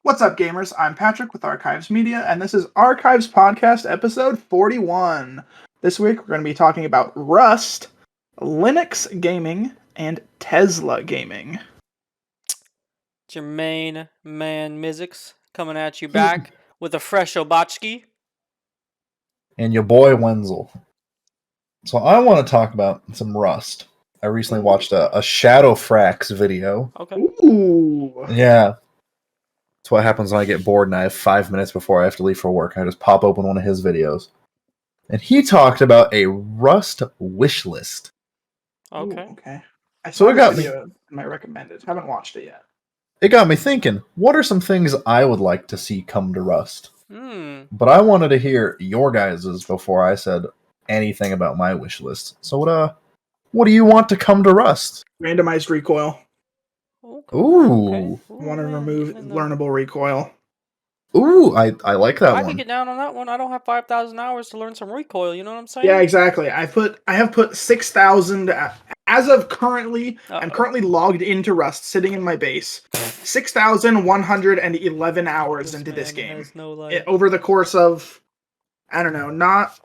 What's up, gamers? I'm Patrick with Archives Media, and this is Archives Podcast episode 41. This week, we're going to be talking about Rust, Linux gaming, and Tesla gaming. It's your main man, Mizzix, coming at you back with a fresh Obachki. And your boy, Wenzel. So I want to talk about some Rust. I recently watched a Shadow Frax video. Okay. Ooh. Yeah. That's what happens when I get bored and I have 5 minutes before I have to leave for work. I just pop open one of his videos. And he talked about a Rust wish list. Okay. Ooh, okay. I So saw it got this video in my recommended. Haven't watched it yet. It got me thinking, what are some things I would like to see come to Rust? Hmm. But I wanted to hear your guys's before I said anything about my wish list. So what do you want to come to Rust? Randomized recoil. Okay. Ooh. Okay. I want to remove learnable recoil. Ooh, I like that I one. can get down on that one. I don't have 5,000 hours to learn some recoil. You know what I'm saying? Yeah, exactly. I have put 6,000 as of currently. I'm currently logged into Rust, sitting in my base. 6,111 hours into this game. Over the course of, I don't know, not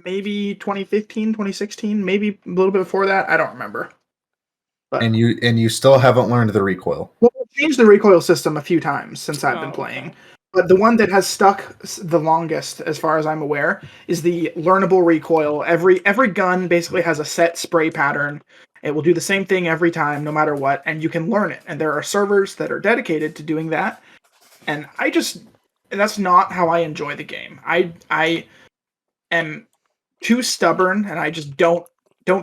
maybe 2015, 2016, maybe a little bit before that. I don't remember. But, and you still haven't learned the recoil. Well, we've changed the recoil system a few times since I've been playing. Okay. But the one that has stuck the longest, as far as I'm aware, is the learnable recoil. Every gun basically has a set spray pattern. It will do the same thing every time, no matter what, and you can learn it. And there are servers that are dedicated to doing that. And that's not how I enjoy the game. I am too stubborn, and I just don't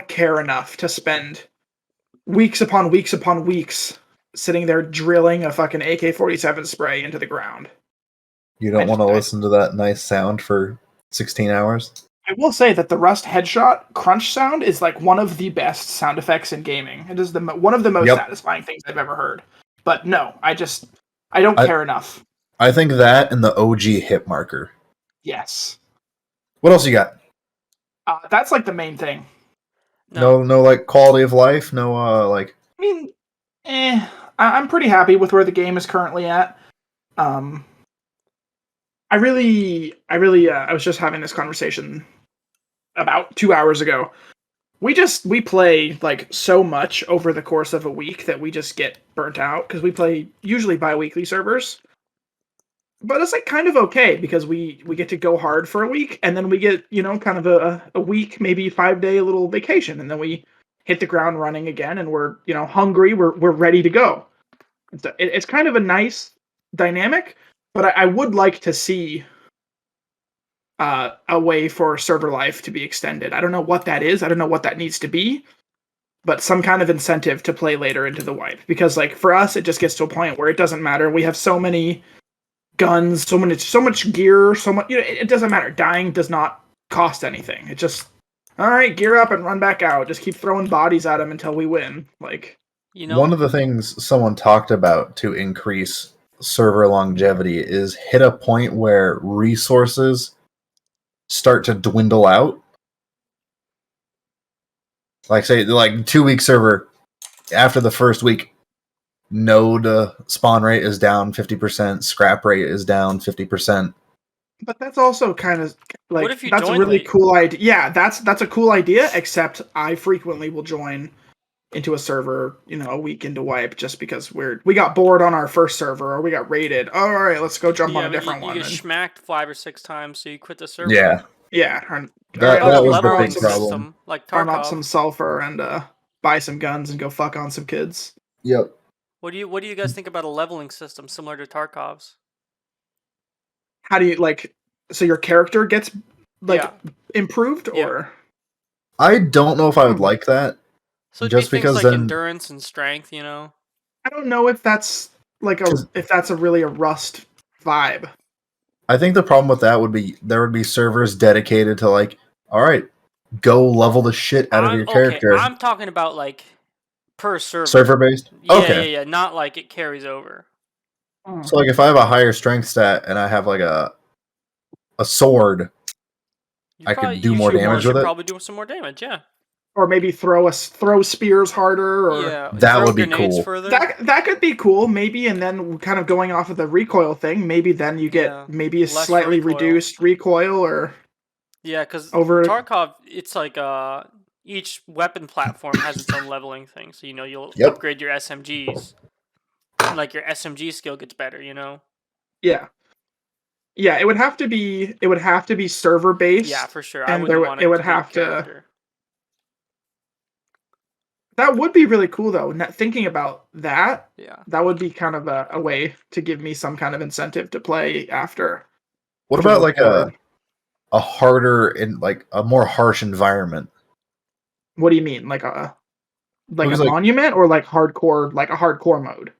care enough to spend weeks upon weeks upon weeks sitting there drilling a fucking AK-47 spray into the ground. You don't want to listen to that nice sound for 16 hours? I will say that the Rust headshot crunch sound is like one of the best sound effects in gaming. It is one of the most satisfying things I've ever heard. But no, I don't care enough. I think that and the OG hit marker. Yes. What else you got? That's like the main thing. No, like quality of life. No, like. I mean, I'm pretty happy with where the game is currently at. I was just having this conversation about 2 hours ago. We play like so much over the course of a week that we just get burnt out because we play usually bi-weekly servers. But it's like kind of okay because we get to go hard for a week and then we get, kind of a week, maybe 5-day little vacation, and then we hit the ground running again and we're, hungry, we're ready to go. It's kind of a nice dynamic, but I would like to see a way for server life to be extended. I don't know what that is. I don't know what that needs to be, but some kind of incentive to play later into the wipe. Because like for us, it just gets to a point where it doesn't matter. We have so many guns, so much gear, so much. It doesn't matter. Dying does not cost anything. It just all right, gear up and run back out. Just keep throwing bodies at them until we win. Like one of the things someone talked about to increase server longevity is hit a point where resources start to dwindle out. Like say 2-week server, after the first week, node spawn rate is down 50%, scrap rate is down 50%. But that's also kind of like, what if you that's a really cool idea. Yeah, that's a cool idea, except I frequently will join into a server, a week into wipe just because we got bored on our first server or we got raided. All right, let's go jump on a different one. You get smacked 5 or 6 times, so you quit the server. Yeah. That was the big problem. Like farm up some sulfur and buy some guns and go fuck on some kids. Yep. What do you guys think about a leveling system similar to Tarkov's? How do you so your character gets improved or? I don't know if I would like that. So just because like endurance and strength, I don't know if that's really a Rust vibe. I think the problem with that would be there would be servers dedicated to all right, go level the shit out of your character. I'm talking about per server. Server based? Yeah, not like it carries over. So if I have a higher strength stat and I have a sword, I could do more damage with it. Probably do some more damage, yeah. or maybe throw spears harder, or Yeah, That throw would be grenades cool. further. that could be cool, maybe. And then kind of going off of the recoil thing, maybe then you get maybe a less slightly recoil. reduced recoil, or Yeah, because over Tarkov, it's like each weapon platform has its own leveling thing. So you'll Yep. upgrade your SMGs, and like your SMG skill gets better. yeah. Yeah, it would have to be server based. Yeah, for sure. I And wouldn't want it would to be have to. character. That would be really cool though. Thinking about that, Yeah. that would be kind of a way to give me some kind of incentive to play after. What after about the like war. a harder and like a more harsh environment? What do you mean, like a Because, monument, or like hardcore, like a hardcore mode?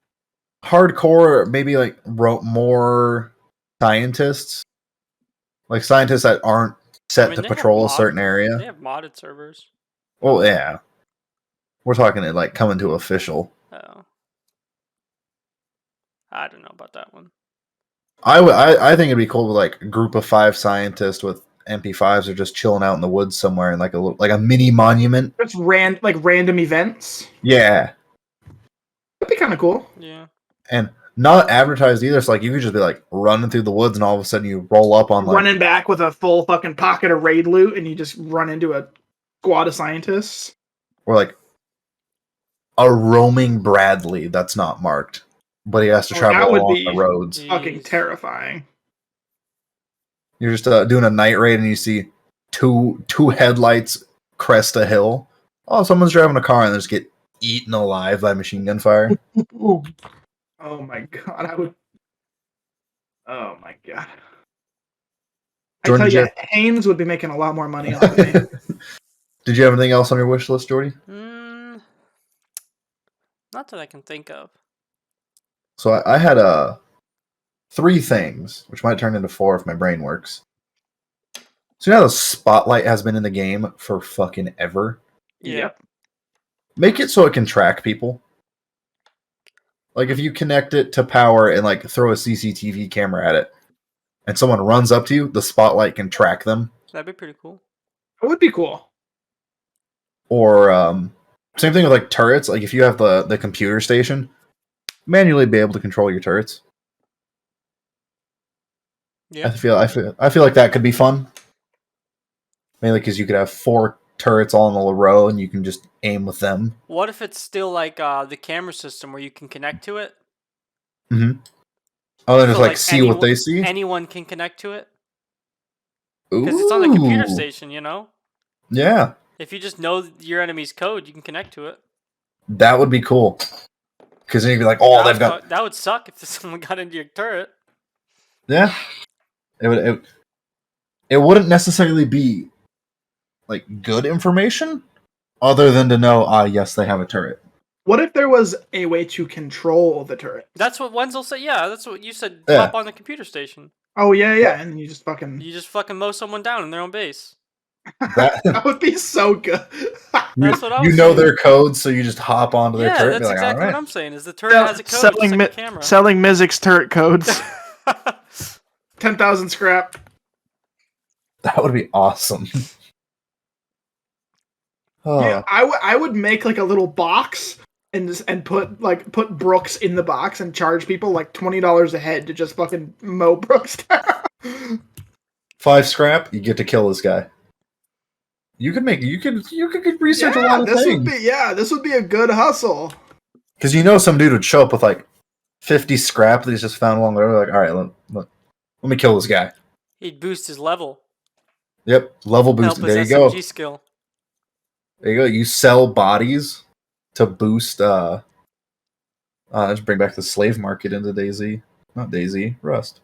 Hardcore, maybe like wrote more scientists, like scientists that aren't set to they have patrol a certain area. They have modded servers. Well, yeah, we're talking it like coming to official. Oh, I don't know about that one. I think it'd be cool with like a group of 5 scientists with MP5s are just chilling out in the woods somewhere in like a mini monument. It's random events. Yeah, That'd be kind of cool. Yeah. and not advertised either. So like you could just be like running through the woods, and all of a sudden you roll up on like Running back with a full fucking pocket of raid loot, and you just run into a squad of scientists. or like a roaming Bradley that's not marked, but he has to travel that would along be the roads. fucking terrifying. You're just doing a night raid, and you see two headlights crest a hill. Oh, someone's driving a car, and they just get eaten alive by machine gun fire. Oh my god, I would. Oh my god. I Jordan, tell you, Haynes would be making a lot more money off of me. Did you have anything else on your wish list, Jordy? Not that I can think of. So I had 3 things, which might turn into 4 if my brain works. So the spotlight has been in the game for fucking ever. Yep. Make it so it can track people. Like if you connect it to power and like throw a CCTV camera at it, and someone runs up to you, the spotlight can track them. That'd be pretty cool. It would be cool. Or same thing with like turrets. Like if you have the computer station, manually be able to control your turrets. Yeah. I feel like that could be fun. Mainly because you could have 4 turrets all in a row, and you can just aim with them. What if it's still like the camera system where you can connect to it? Mm-hmm. Oh, then So, just like see what they see. Anyone can connect to it Ooh. because it's on the computer station. Yeah. If you just know your enemy's code, you can connect to it. That would be cool. Because then you'd be like, oh, That would suck if someone got into your turret. Yeah. It wouldn't necessarily be like good information, other than to know, yes, they have a turret. What if there was a way to control the turret? That's what Wenzel said. Yeah, that's what you said. Hop on the computer station. Oh yeah, and you just fucking mow someone down in their own base. That would be so good. That's what I was You know saying. their codes, so you just hop onto their turret. Yeah, that's exactly what I'm saying. Is the turret has a code, selling just like a camera. Selling Mizik's turret codes. 10,000 scrap. That would be awesome. Yeah, I would make like a little box and put Brooks in the box and charge people like $20 a head to just fucking mow Brooks down. 5 scrap, you get to kill this guy. You could research a lot of things. This would be a good hustle. Because some dude would show up with like 50 scrap that he's just found along the road. Like, all right, let me kill this guy. He'd boost his level. Yep, level boost. There you go. SMG skill. There you go. You sell bodies to boost. Let's bring back the slave market into DayZ. Not DayZ, Rust.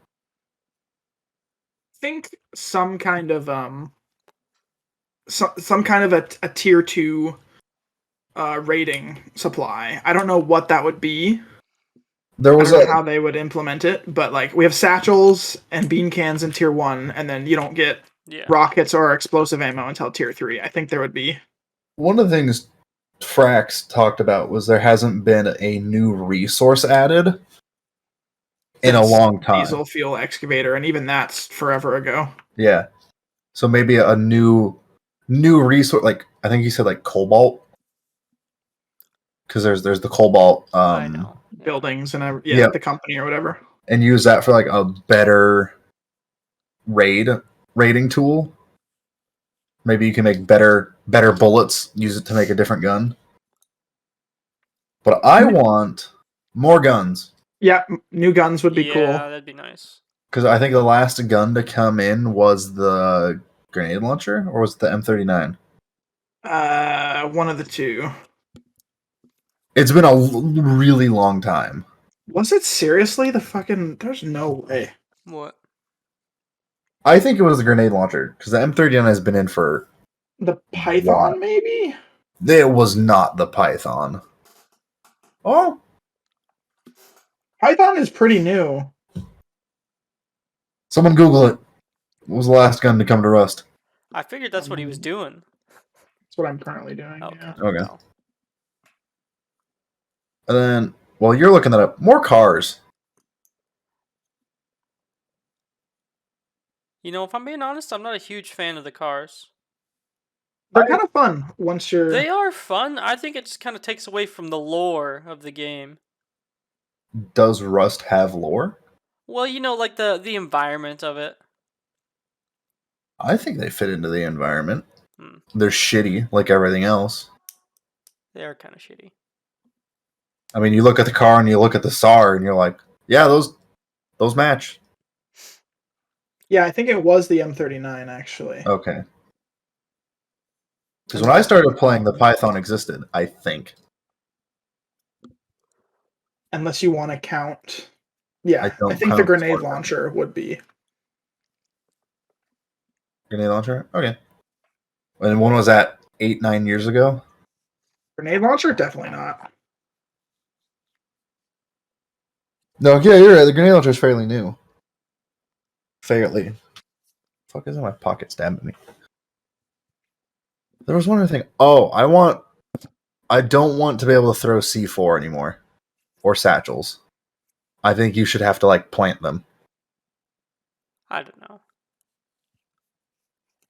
Think some kind of some kind of a tier 2 rating supply. I don't know what that would be. There was I don't know how they would implement it, but like we have satchels and bean cans in tier 1, and then you don't get rockets or explosive ammo until tier 3. I think there would be. One of the things Frax talked about was there hasn't been a new resource added in a long time. Diesel fuel excavator, and even that's forever ago. Yeah. So maybe a new new resource. Like I think you said like cobalt, because there's the cobalt. I know. Yeah. Buildings and Yeah. the company or whatever. And use that for like a better raiding tool. Maybe you can make better bullets. Use it to make a different gun. But I want more guns. Yeah, new guns would be cool. Yeah, that'd be nice. Because I think the last gun to come in was the grenade launcher, or was it the M39? One of the two. It's been a really long time. Was it seriously the fucking? There's no way. What? I think it was the grenade launcher, because the M39 has been in for... The Python, maybe? It was not the Python. Oh, Python is pretty new. someone Google it. What was the last gun to come to Rust? I figured that's what he was doing. That's what I'm currently doing. Okay. Yeah. Okay. No. And then, while you're looking that up, more cars. You know, if I'm being honest, I'm not a huge fan of the cars. They're kind of fun once you're. They are fun. I think it just kind of takes away from the lore of the game. Does Rust have lore? Well, you know, like the environment of it. I think they fit into the environment. Hmm. They're shitty, like everything else. They are kind of shitty. I mean, you look at the car and you look at the SAR, and you're like, yeah, those match. Yeah, I think it was the M39 actually. Okay. Because when I started playing, the Python existed, I think. Unless you want to count. Yeah, I think the count grenade Spartan. launcher would be. Grenade launcher? Okay. And when was that? 8-9 years ago? Grenade launcher? Definitely not. No, yeah, you're right. The grenade launcher is fairly new. Fairly. Fuck is in my pocket stabbing me? There was one other thing. Oh, I don't want to be able to throw C4 anymore. Or satchels. I think you should have to, like, plant them. I don't know.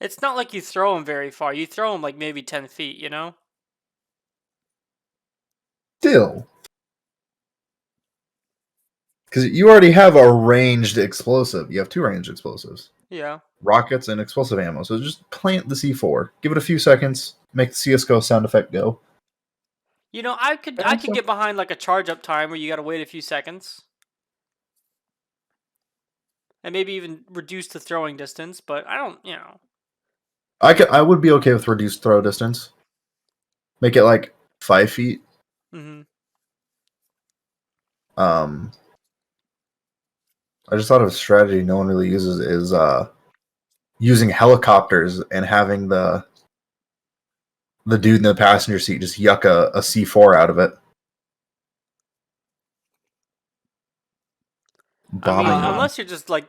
It's not like you throw them very far. You throw them like maybe 10 feet, you know? Still. Because you already have a ranged explosive. You have 2 ranged explosives. Yeah. Rockets and explosive ammo. So just plant the C4. Give it a few seconds. Make the CSGO sound effect go. You know, I could get behind like a charge up time where you gotta wait a few seconds. And maybe even reduce the throwing distance, but I don't, you know. I would be okay with reduced throw distance. Make it like 5 feet. Mm-hmm. I just thought of a strategy no one really uses is using helicopters and having the dude in the passenger seat just yuck a C4 out of it. I mean, unless you're just like,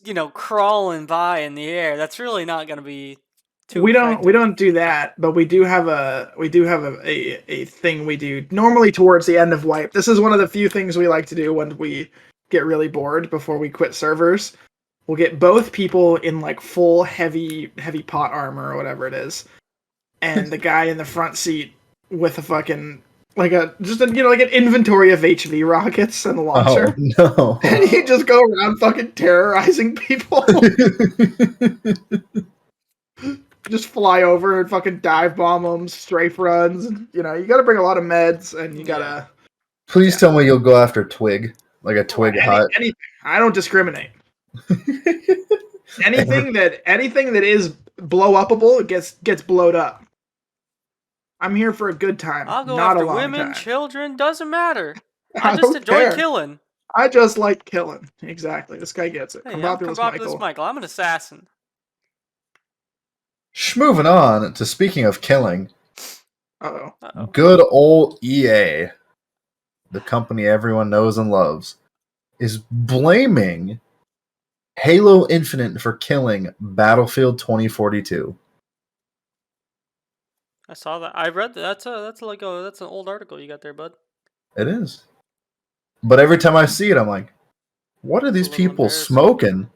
you know, crawling by in the air, that's really not going to be too. We effective. don't do that, but we do have a thing we do normally towards the end of wipe. This is one of the few things we like to do when we get really bored before we quit servers. We'll get both people in like full heavy pot armor or whatever it is, and the guy in the front seat with a fucking like an inventory of HV rockets and a launcher. Oh, no. And you just go around fucking terrorizing people. Just fly over and fucking dive bomb them, strafe runs. You know, you got to bring a lot of meds, and you gotta. Please tell me you'll go after Twig, like a Twig hut. Anything. I don't discriminate. anything that is blow upable gets blowed up. I'm here for a good time. I'll go not after a long women, time. children, doesn't matter. I I just don't enjoy care. killing. I just like killing. Exactly. This guy gets it. Hey, I'm Combobulous Michael. I'm an assassin. Moving on to speaking of killing. Uh-oh. Good old EA, the company everyone knows and loves, is blaming Halo Infinite for killing Battlefield 2042. I saw that. I read that. That's an old article you got there, bud. It is. But every time I see it, I'm like, what are these a little people embarrassing. smoking?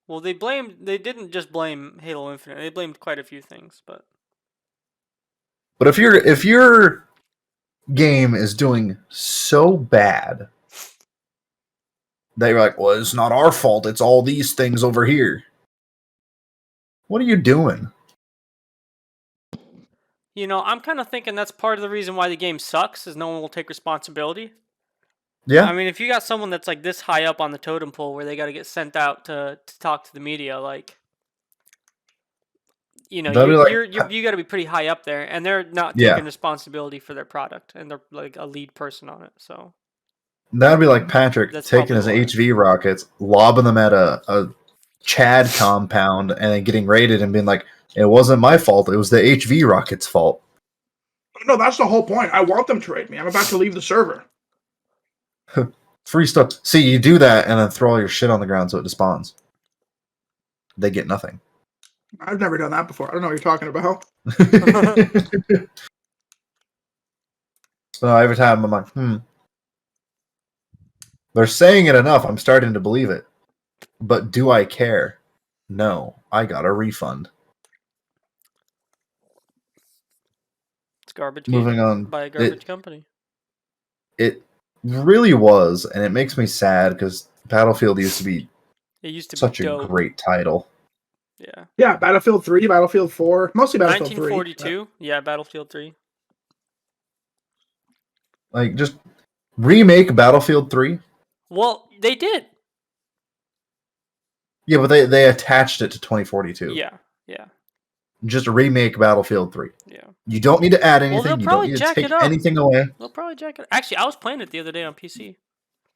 Well, they didn't just blame Halo Infinite. They blamed quite a few things, but But if your game is doing so bad that you're like, well, it's not our fault. It's all these things over here. What are you doing? I'm kind of thinking that's part of the reason why the game sucks is no one will take responsibility. Yeah, I mean, if you got someone that's like this high up on the totem pole where they got to get sent out to talk to the media, like they'll be like, you got to be pretty high up there, and they're not yeah, taking responsibility for their product, and they're like a lead person on it. So that'd be like Patrick that's taking probably his why. HV rockets, lobbing them at a Chad compound, and then getting raided and being like, it wasn't my fault. It was the HV rockets' fault. No, that's the whole point. I want them to raid me. I'm about to leave the server. Free stuff. See, you do that and then throw all your shit on the ground so it despawns. They get nothing. I've never done that before. I don't know what you're talking about. So every time I'm like, they're saying it enough. I'm starting to believe it. But do I care? No. I got a refund. It's garbage Moving gaming on. by a garbage company. It really was, and it makes me sad because Battlefield used to be It used to be such a dope. great title. Yeah. Yeah, Battlefield 3, Battlefield 4, mostly Battlefield 3. 1942. Yeah, Battlefield 3. Like, just remake Battlefield 3. Well, they did. Yeah, but they attached it to 2042. Yeah. Yeah. Just remake Battlefield 3. Yeah. You don't need to add Well, they'll anything. You don't probably need to jack take it up. anything away. They'll probably jack it. Actually, I was playing it the other day on PC.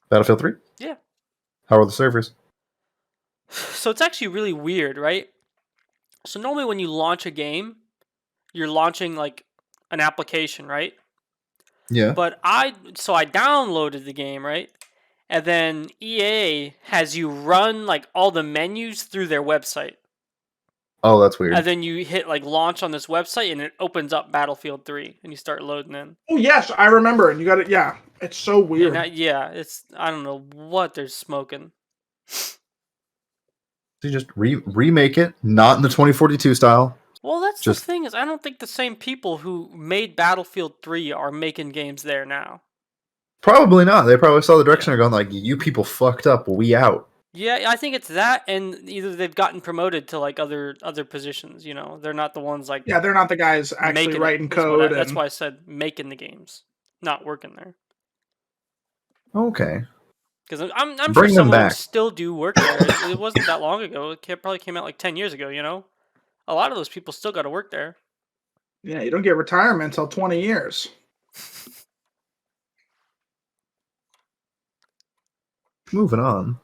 Battlefield 3? Yeah. How are the servers? So it's actually really weird, right? So normally when you launch a game, you're launching like an application, right? Yeah. But I downloaded the game, right? And then EA has you run like all the menus through their website. Oh, that's weird. And then you hit like launch on this website and it opens up Battlefield 3 and you start loading in. Oh, yes, I remember. And you got it. Yeah, it's so weird. It's I don't know what they're smoking. So you just remake it, not in the 2042 style. Well, that's Just- the thing is I don't think the same people who made Battlefield 3 are making games there now. Probably not. They probably saw the direction they're going like, you people fucked up, we out. Yeah, I think it's that, and either they've gotten promoted to like other positions. They're not the ones like Yeah, they're not the guys actually making writing it. code. That's why I said making the games, not working there. Okay. Because I'm sure Bring them some of them back. still do work there. It wasn't that long ago. It probably came out like 10 years ago. A lot of those people still got to work there. Yeah, you don't get retirement until 20 years. Moving on.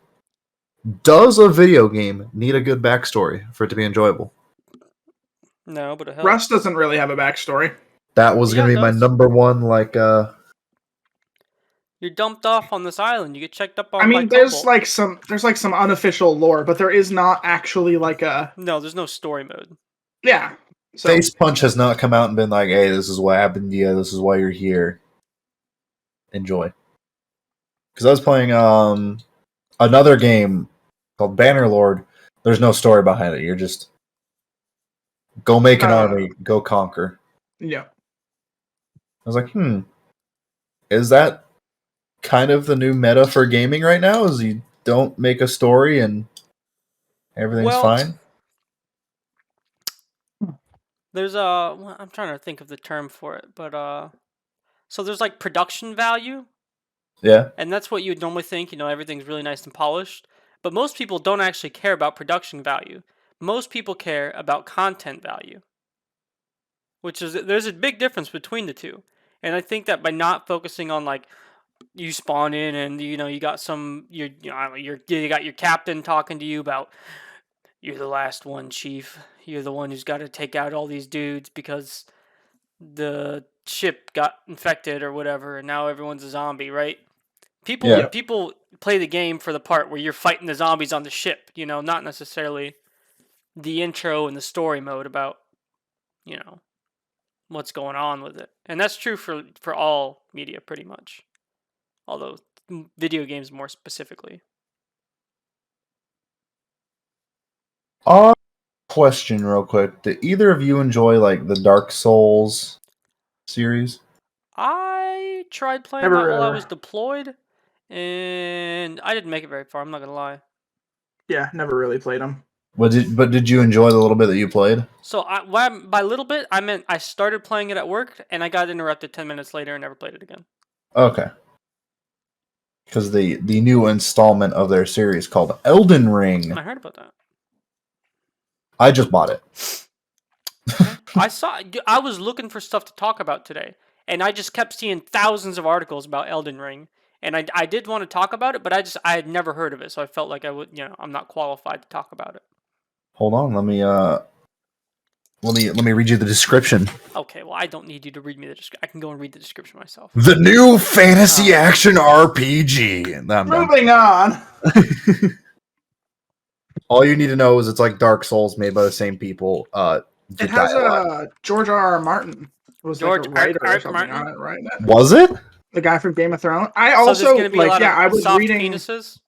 Does a video game need a good backstory for it to be enjoyable? No, but it helps. Rust doesn't really have a backstory. That was Yeah, going to it be my does. number one, like, You're dumped off on this island. You get checked up on. I mean, by there's couple. like some unofficial lore, but there is not actually like a No, there's no story mode. yeah. So Face Punch has not come out and been like, hey, this is what happened to you, this is why you're here. Enjoy. Because I was playing another game called Bannerlord. There's no story behind it. You're just go make an army, go conquer. yeah. I was like, is that kind of the new meta for gaming right now? Is you don't make a story and everything's fine? There's I'm trying to think of the term for it, but so there's like production value. Yeah. And that's what you would normally think, everything's really nice and polished. But most people don't actually care about production value. Most people care about content value. There's a big difference between the two. And I think that by not focusing on like you spawn in and you got you got your captain talking to you about you're the last one, chief. You're the one who's got to take out all these dudes because the ship got infected or whatever and now everyone's a zombie, right? People play the game for the part where you're fighting the zombies on the ship, not necessarily the intro and the story mode about, what's going on with it. And that's true for all media pretty much. Although video games more specifically. Question real quick. Do either of you enjoy like the Dark Souls series? I tried playing Never that while I really. was deployed, and I didn't make it very far. I'm not gonna lie. Yeah, never really played them. But did you enjoy the little bit that you played? So by little bit, I meant I started playing it at work, and I got interrupted 10 minutes later and never played it again. Okay. Because the new installment of their series called Elden Ring, I heard about that. I just bought it. Okay. I was looking for stuff to talk about today, and I just kept seeing thousands of articles about Elden Ring, and I did want to talk about it, but I had never heard of it, so I felt like I'm not qualified to talk about it. Hold on, let me read you the description. Okay, well I don't need you to read me the description. I can go and read the description myself. The new fantasy action RPG. No, I'm done. Moving on. All you need to know is it's like Dark Souls made by the same people. It has George R.R. Martin was George like a writer R. or something Martin? on it, right? Was it? The guy from Game of Thrones. I So there's also gonna be a lot of I was soft reading. penises.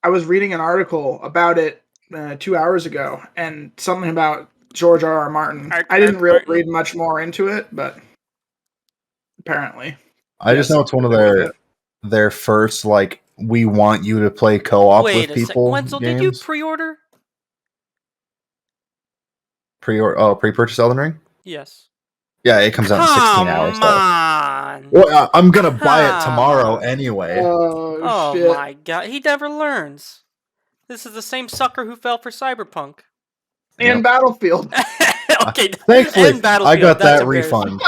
I was reading an article about it 2 hours ago, and something about George R.R. Martin. I didn't really read much more into it, but apparently, I just know it's one of their first like we want you to play co-op with people. Wenzel, did you pre-order? Pre-purchase Elden Ring? Yes. Yeah, it comes out in 16 hours. Come on. Well, I'm gonna buy it tomorrow anyway. Oh shit. My god, he never learns. This is the same sucker who fell for Cyberpunk. And Battlefield. Okay, thankfully, and Battlefield. I got that refund.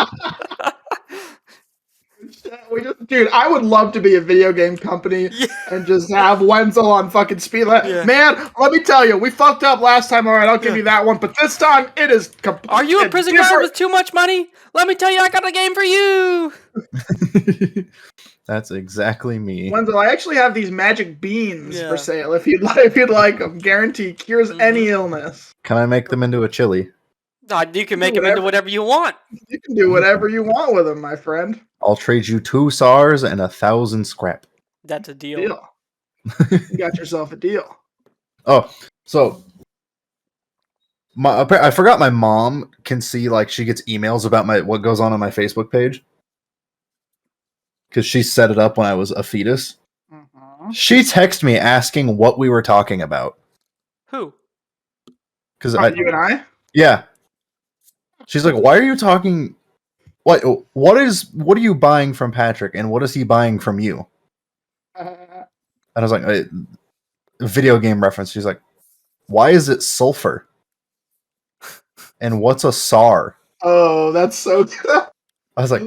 Dude, I would love to be a video game company and just have Wenzel on fucking speed. Man, let me tell you, we fucked up last time. All right, I'll give you that one, but this time it is. Are you a prison guard with too much money? Let me tell you, I got a game for you. That's exactly me. Wenzel, I actually have these magic beans for sale. If you'd like them, guarantee cures any illness. Can I make them into a chili? You can make them into whatever you want. You can do whatever you want with them, my friend. I'll trade you 2 SARS and 1,000 scrap. That's a deal. You got yourself a deal. Oh, so I forgot my mom can see like she gets emails about what goes on my Facebook page because she set it up when I was a fetus. Mm-hmm. She texted me asking what we were talking about. Who? Because you and I. Yeah. She's like, "Why are you talking? What are you buying from Patrick, and what is he buying from you?" And I was like, "Video game reference." She's like, "Why is it sulfur? And what's a SAR?" Oh, that's so good. I was like,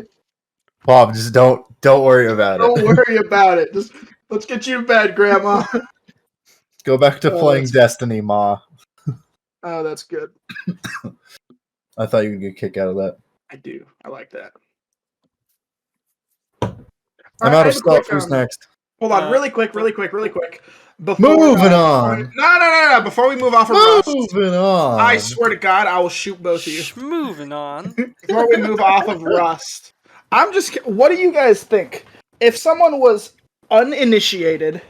"Bob, just don't worry about it. Don't worry about it. Just let's get you to bed, Grandma. Go back to playing Destiny, Ma." Oh, that's good. I thought you would get a kick out of that. I do. I like that. I'm out of stuff. Who's next? Hold on, really quick. Moving on. No. Before we move off of Rust, moving on. I swear to God, I will shoot both of you. Moving on. Before we move off of Rust, what do you guys think? If someone was uninitiated,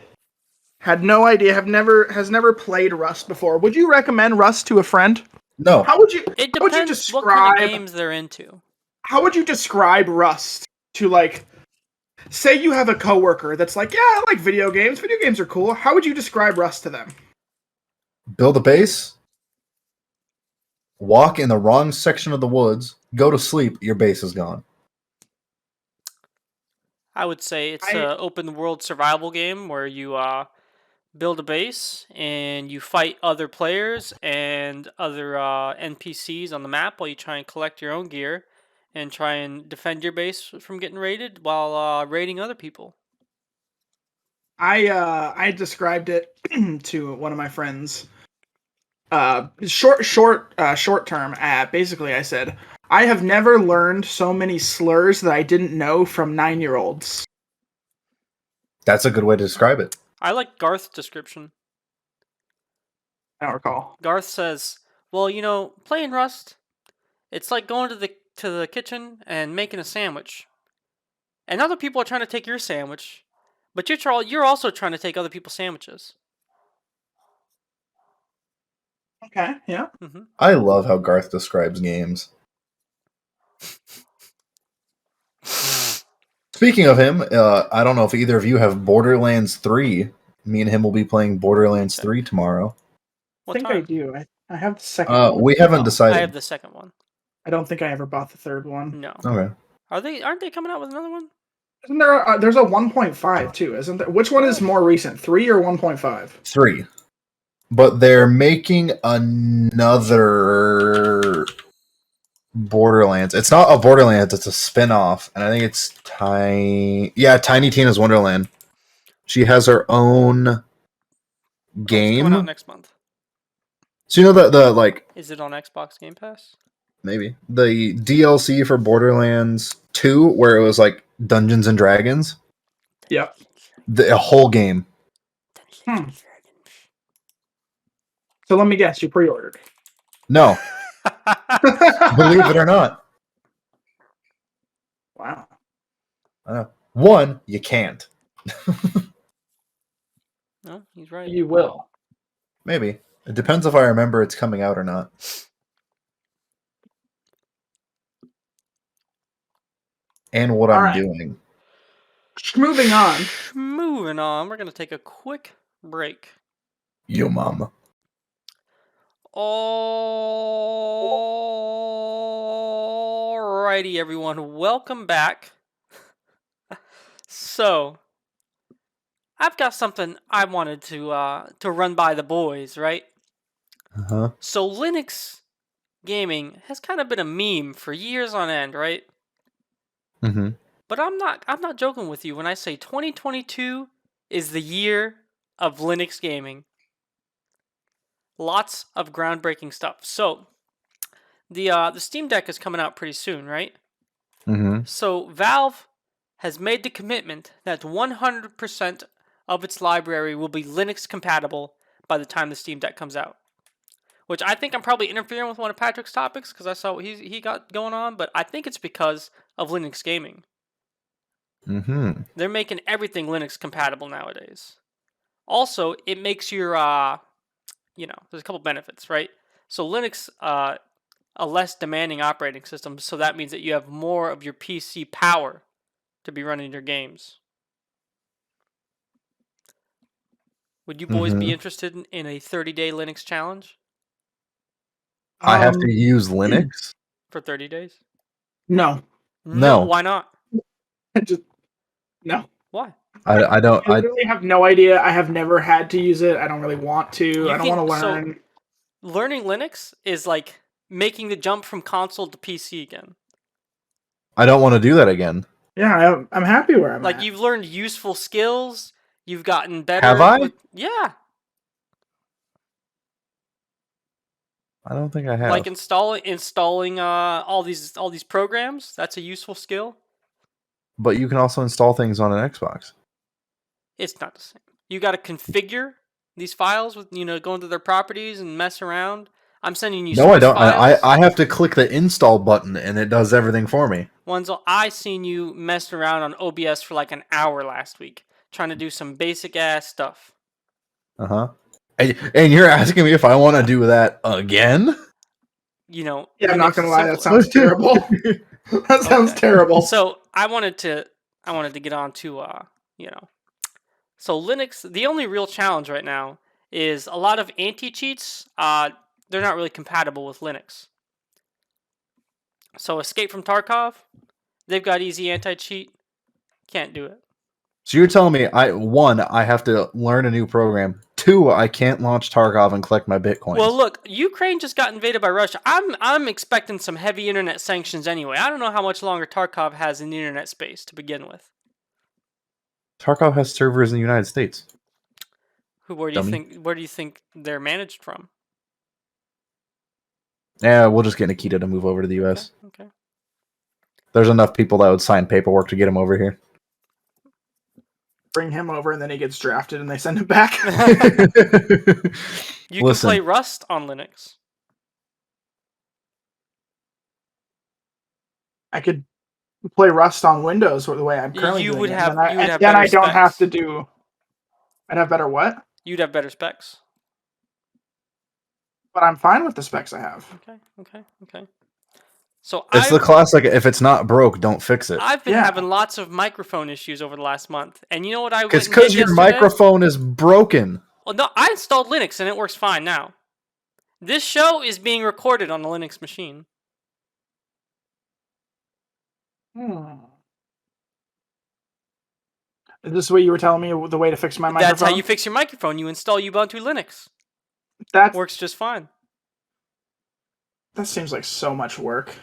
had no idea, has never played Rust before, would you recommend Rust to a friend? No. How would you? It how would you depends describe, what kind of games they're into. How would you describe Rust to, like, say you have a coworker that's like, yeah, I like video games. Video games are cool. How would you describe Rust to them? Build a base, walk in the wrong section of the woods, go to sleep, your base is gone. I would say it's an open world survival game where you build a base and you fight other players and other NPCs on the map while you try and collect your own gear and try and defend your base from getting raided while raiding other people. I described it to one of my friends. Short term. Basically, I said, I have never learned so many slurs that I didn't know from 9-year-olds. That's a good way to describe it. I like Garth's description. I don't recall. Garth says, well, playing Rust, it's like going to the kitchen and making a sandwich. And other people are trying to take your sandwich, but you're also trying to take other people's sandwiches. Okay, yeah. Mm-hmm. I love how Garth describes games. Speaking of him, I don't know if either of you have Borderlands 3. Me and him will be playing Borderlands 3 tomorrow. I What think I time? do. I have the second one. We haven't Oh, decided. I have the second one. I don't think I ever bought the third one. No. Okay. Aren't they coming out with another one? Isn't there? There's a 1.5 too, isn't there? Which one is more recent, 3 or 1.5? 3. But they're making another Borderlands. It's not a Borderlands, it's a spin-off. And I think it's Tiny Tina's Wonderland. She has her own game. It's coming out next month. So you know the like Is it on Xbox Game Pass? maybe the DLC for Borderlands 2 where it was like Dungeons and Dragons? Yep. The whole game. So let me guess, you pre-ordered. No, believe it or not. Wow. One, you can't. No, he's right. You will. Maybe. It depends if I remember it's coming out or not. And what I'm doing. Moving on. Moving on. We're going to take a quick break. Yo, mama. Alrighty, everyone. Welcome back. So, I've got something I wanted to run by the boys, right? Uh-huh. So, Linux gaming has kind of been a meme for years on end, right? Mm-hmm. But I'm not joking with you when I say 2022 is the year of Linux gaming. Lots of groundbreaking stuff. So, the Steam Deck is coming out pretty soon, right? Mm-hmm. So, Valve has made the commitment that 100% of its library will be Linux compatible by the time the Steam Deck comes out. Which I think I'm probably interfering with one of Patrick's topics because I saw what he got going on, but I think it's because of Linux gaming. Mm-hmm. They're making everything Linux compatible nowadays. Also, it makes your, there's a couple benefits, right? So Linux, a less demanding operating system, so that means that you have more of your PC power to be running your games. Would you boys be interested in a 30-day Linux challenge? I have to use Linux? For 30 days? No. No. Why not? No. Why? I don't. I really have no idea. I have never had to use it. I don't really want to. I don't want to learn. So, learning Linux is like making the jump from console to PC again. I don't want to do that again. Yeah, I'm happy where I'm at. Like, you've learned useful skills. You've gotten better. Have I? Yeah. I don't think I have. Like installing all these programs. That's a useful skill. But you can also install things on an Xbox. It's not the same. You got to configure these files with go into their properties and mess around. I'm sending you. No, I don't. Files. I have to click the install button and it does everything for me. I seen you messed around on OBS for like an hour last week trying to do some basic ass stuff. Uh-huh. And you're asking me if I want to do that again? Yeah, I'm not gonna lie, that sounds terrible. That sounds terrible. So I wanted to get on to So Linux, the only real challenge right now is a lot of anti-cheats. They're not really compatible with Linux. So Escape from Tarkov, they've got easy anti-cheat. Can't do it. So you're telling me, I have to learn a new program. 2, I can't launch Tarkov and collect my Bitcoin. Well, look, Ukraine just got invaded by Russia. I'm expecting some heavy internet sanctions anyway. I don't know how much longer Tarkov has in the internet space to begin with. Tarkov has servers in the United States. Where do you think they're managed from? Yeah, we'll just get Nikita to move over to the US. Okay. There's enough people that would sign paperwork to get him over here. Bring him over and then he gets drafted and they send him back. You can play Rust on Linux. I could play Rust on Windows the way I'm currently doing it. Then I don't have to do... I'd have better what? You'd have better specs. But I'm fine with the specs I have. Okay. So It's the classic, if it's not broke, don't fix it. I've been Yeah. having lots of microphone issues over the last month, and you know what I went It's and did because your yesterday? microphone is broken. Well, no, I installed Linux and it works fine now. This show is being recorded on a Linux machine. Is this what you were telling me the way to fix my microphone? That's how you fix your microphone. You install Ubuntu Linux. That Works just fine. That seems like so much work.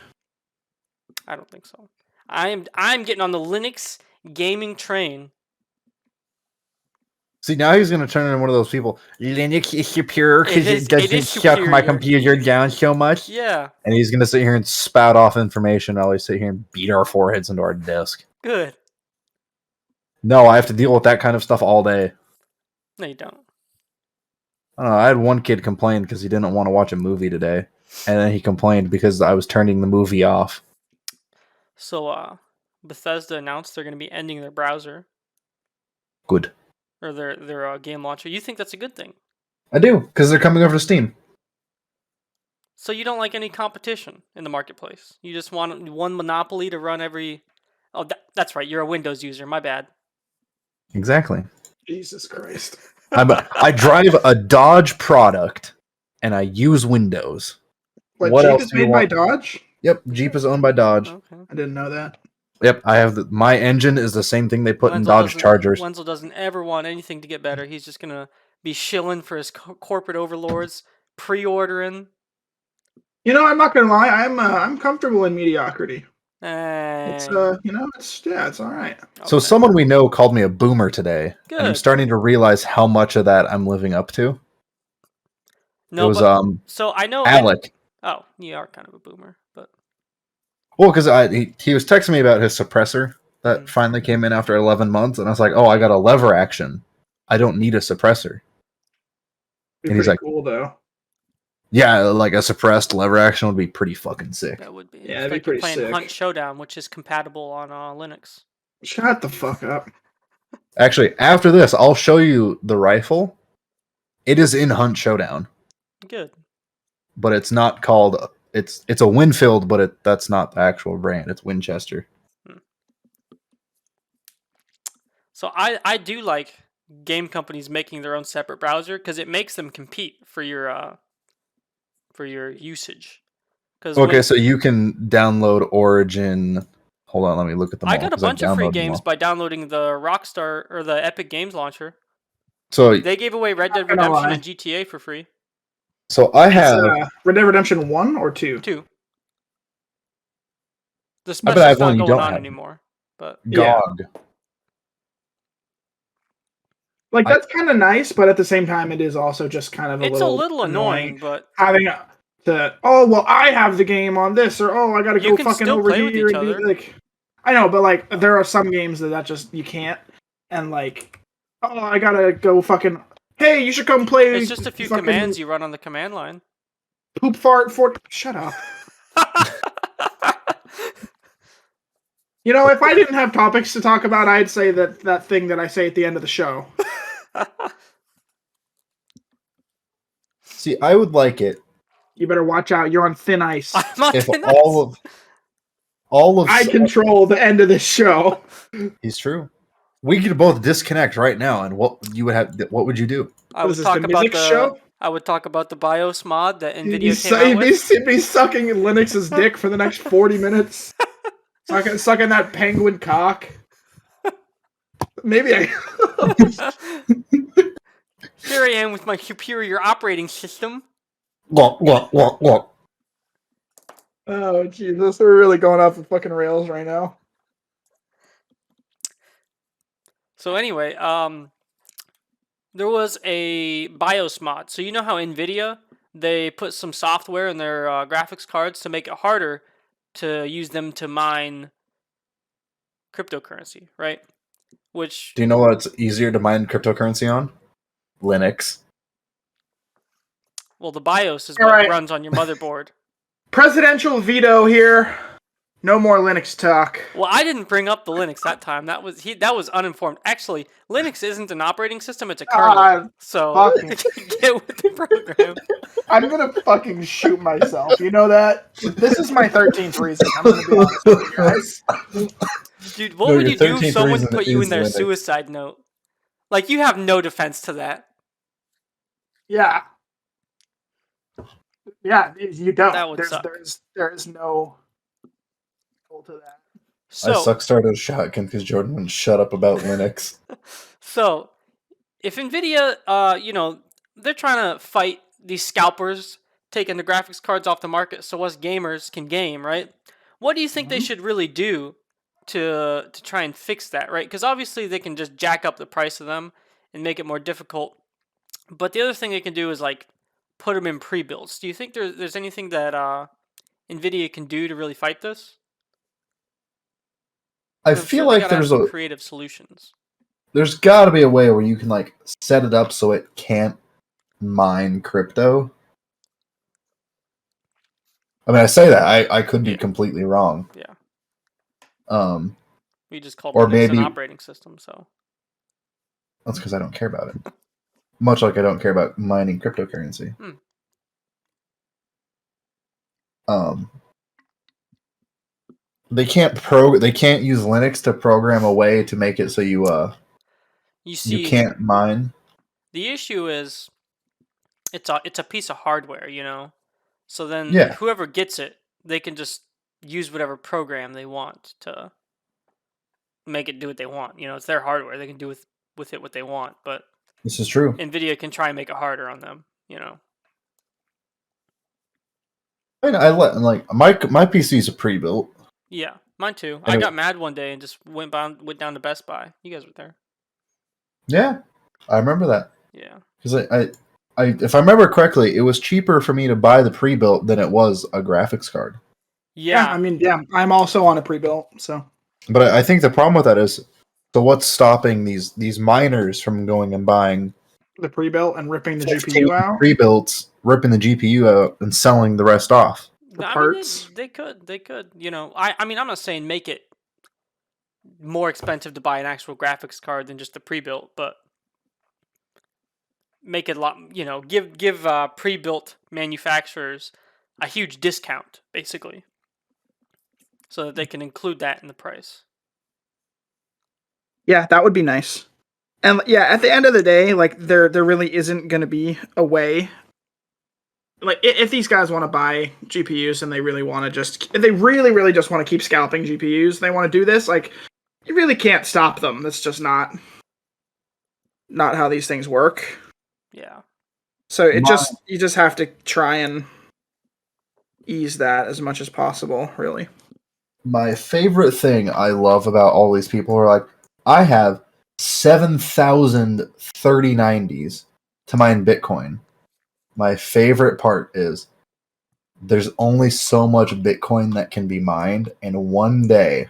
I don't think so. I'm getting on the Linux gaming train. See, now he's going to turn into one of those people. Linux is superior because It it doesn't is suck my superior. computer down so much. Yeah, And he's going to sit here and spout off information while we sit here and beat our foreheads into our desk. good. No, I have to deal with that kind of stuff all day. No, you don't. I don't know, I had one kid complain because he didn't want to watch a movie today. And then he complained because I was turning the movie off. So, Bethesda announced they're going to be ending their browser Good. or their game launcher. You think that's a good thing? I do, because they're coming over to Steam. So you don't like any competition in the marketplace. You just want one monopoly to run every. Oh, that's right. You're a Windows user. My bad. Exactly. Jesus Christ. I drive a Dodge product, and I use Windows. What Jeep else is do you made by want? Dodge? Yep, Jeep is owned by Dodge. Okay. I didn't know that. Yep, I have my engine is the same thing they put in Dodge Chargers. Wenzel doesn't ever want anything to get better. He's just gonna be shilling for his corporate overlords, pre-ordering. You know, I'm not gonna lie. I'm comfortable in mediocrity. It's Hey. it's all right. So Okay. someone we know called me a boomer today, and I'm Good. starting to realize how much of that I'm living up to. No, it was but so I know Alec. Oh, you are kind of a boomer, but Well, because he was texting me about his suppressor that finally came in after 11 months, and I was like, oh, I got a lever action. I don't need a suppressor. Be And he's pretty like, cool though. yeah, like a suppressed lever action would be pretty fucking sick. that would be. Yeah, It's that'd be like you're pretty playing sick. Hunt Showdown, which is compatible on Linux. Shut the fuck up. Actually, after this, I'll show you the rifle. It is in Hunt Showdown, Good. but it's not called. It's a Winfield, but that's not the actual brand. It's Winchester. So I do like game companies making their own separate browser because it makes them compete for your usage. Okay, so you can download Origin. Hold on, let me look at them all. I got a 'cause I bunch of free downloaded them games all. by downloading the Rockstar or the Epic Games launcher. So They gave away Red Dead Not gonna Redemption lie. and GTA for free. I It's have. Red Dead Redemption 1 or 2? 2. The I special's bet I have not one you going don't on have. anymore. But Yeah. GOG. Like that's kind of nice, but at the same time, it is also just kind of it's a little annoying, but having I have the game on this, or I gotta You go can fucking still over play with here each and do other. like. I know, but like there are some games that just you can't, and like, I gotta go fucking. Hey, you should come play. it's just a few fucking commands you run on the command line. Poop fart for. Shut up. You know, if I didn't have topics to talk about, I'd say that thing that I say at the end of the show. See, I would like it You better watch out. You're on thin ice. I'm on if thin all of I control the end of this show. He's true. We could both disconnect right now, and what would you do? I What would is this, talk the about music show? I would talk about the BIOS mod that He'd Nvidia came out with. He'd be sucking Linux's dick for the next 40 minutes. Sucking that penguin cock. Maybe I. Here I am with my superior operating system. Look. Oh Jesus, we're really going off the fucking rails right now. So anyway, there was a BIOS mod. So you know how Nvidia, they put some software in their graphics cards to make it harder to use them to mine cryptocurrency, right? Which Do you know what's easier to mine cryptocurrency on? Linux. well, the BIOS is All what right. runs on your motherboard. Presidential veto here. No more Linux talk. Well, I didn't bring up the Linux that time. That was uninformed. Actually, Linux isn't an operating system; it's a kernel. God, So fucking. get with the program. I'm gonna fucking shoot myself. You know that? This is my 13th reason. I'm gonna be honest with you guys. Dude, what No, would your you do if 13th someone reason put you in is their Linux. suicide note? Like, you have no defense to that. Yeah. Yeah, you don't. That would suck. There's no goal to that. I So, started a shotgun because Jordan wouldn't shut up about Linux. so if Nvidia, they're trying to fight these scalpers taking the graphics cards off the market, so us gamers can game, right? What do you think they should really do to try and fix that, right? Because obviously they can just jack up the price of them and make it more difficult. But the other thing they can do is like put them in pre-builds. Do you think there's anything that Nvidia can do to really fight this? I 'Cause I'm sure feel they like gotta have some creative solutions. there's got to be a way where you can like set it up so it can't mine crypto. I mean, I say that I could be Yeah. completely wrong. Yeah. Um, We just called Or Linux an maybe- operating system, so that's because I don't care about it. Much like I don't care about mining cryptocurrency. Hmm. They can't use Linux to program a way to make it so you you see you can't mine. the issue is it's a piece of hardware, you know. So then Yeah. whoever gets it, they can just use whatever program they want to make it do what they want. You know, it's their hardware. They can do with it what they want, but This is true. Nvidia can try and make it harder on them, you know. I mean, like my PC is a pre-built. Yeah, mine too. And I it- got mad one day and just went down to Best Buy. You guys were there. Yeah, I remember that Yeah. because I if I remember correctly, it was cheaper for me to buy the pre-built than it was a graphics card. Yeah, I mean, yeah, I'm also on a pre-built, so. But I think the problem with that is, so what's stopping these miners from going and buying The pre-built and ripping the 15 GPU out. pre-builts, ripping the GPU out, and selling the rest off? The I mean, parts. they could. You know, I mean, I'm not saying make it more expensive to buy an actual graphics card than just the pre-built, but make it a lot. You know, give pre-built manufacturers a huge discount, basically, so that they can include that in the price. Yeah, that would be nice. And yeah, at the end of the day, like there really isn't going to be a way. Like if these guys want to buy GPUs and they really want to if they really just want to keep scalping GPUs, they want to do this. Like you really can't stop them. That's just not how these things work. Yeah. So you just have to try and ease that as much as possible. Really. My favorite thing I love about all these people are like, I have 7,000 3090s to mine Bitcoin. My favorite part is there's only so much Bitcoin that can be mined, and one day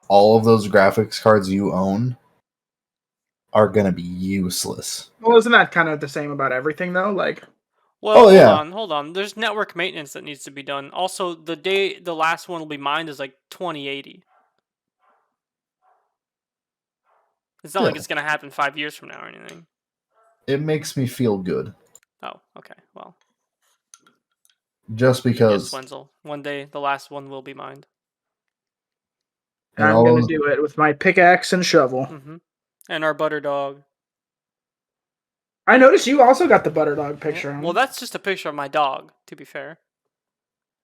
all of those graphics cards you own are going to be useless. Well, isn't that kind of the same about everything though? Like, Well, yeah. hold on. There's network maintenance that needs to be done. Also, the day the last one will be mined is like 2080. It's not like Yeah. it's gonna happen 5 years from now or anything. It makes me feel good. Oh, okay. Well, Just because. yes, Wenzel. One day the last one will be mined. And I'm all gonna those- do it with my pickaxe and shovel. Mm-hmm. And our butter dog. I noticed you also got the butter dog picture. Yeah. On. Well, that's just a picture of my dog. To be fair.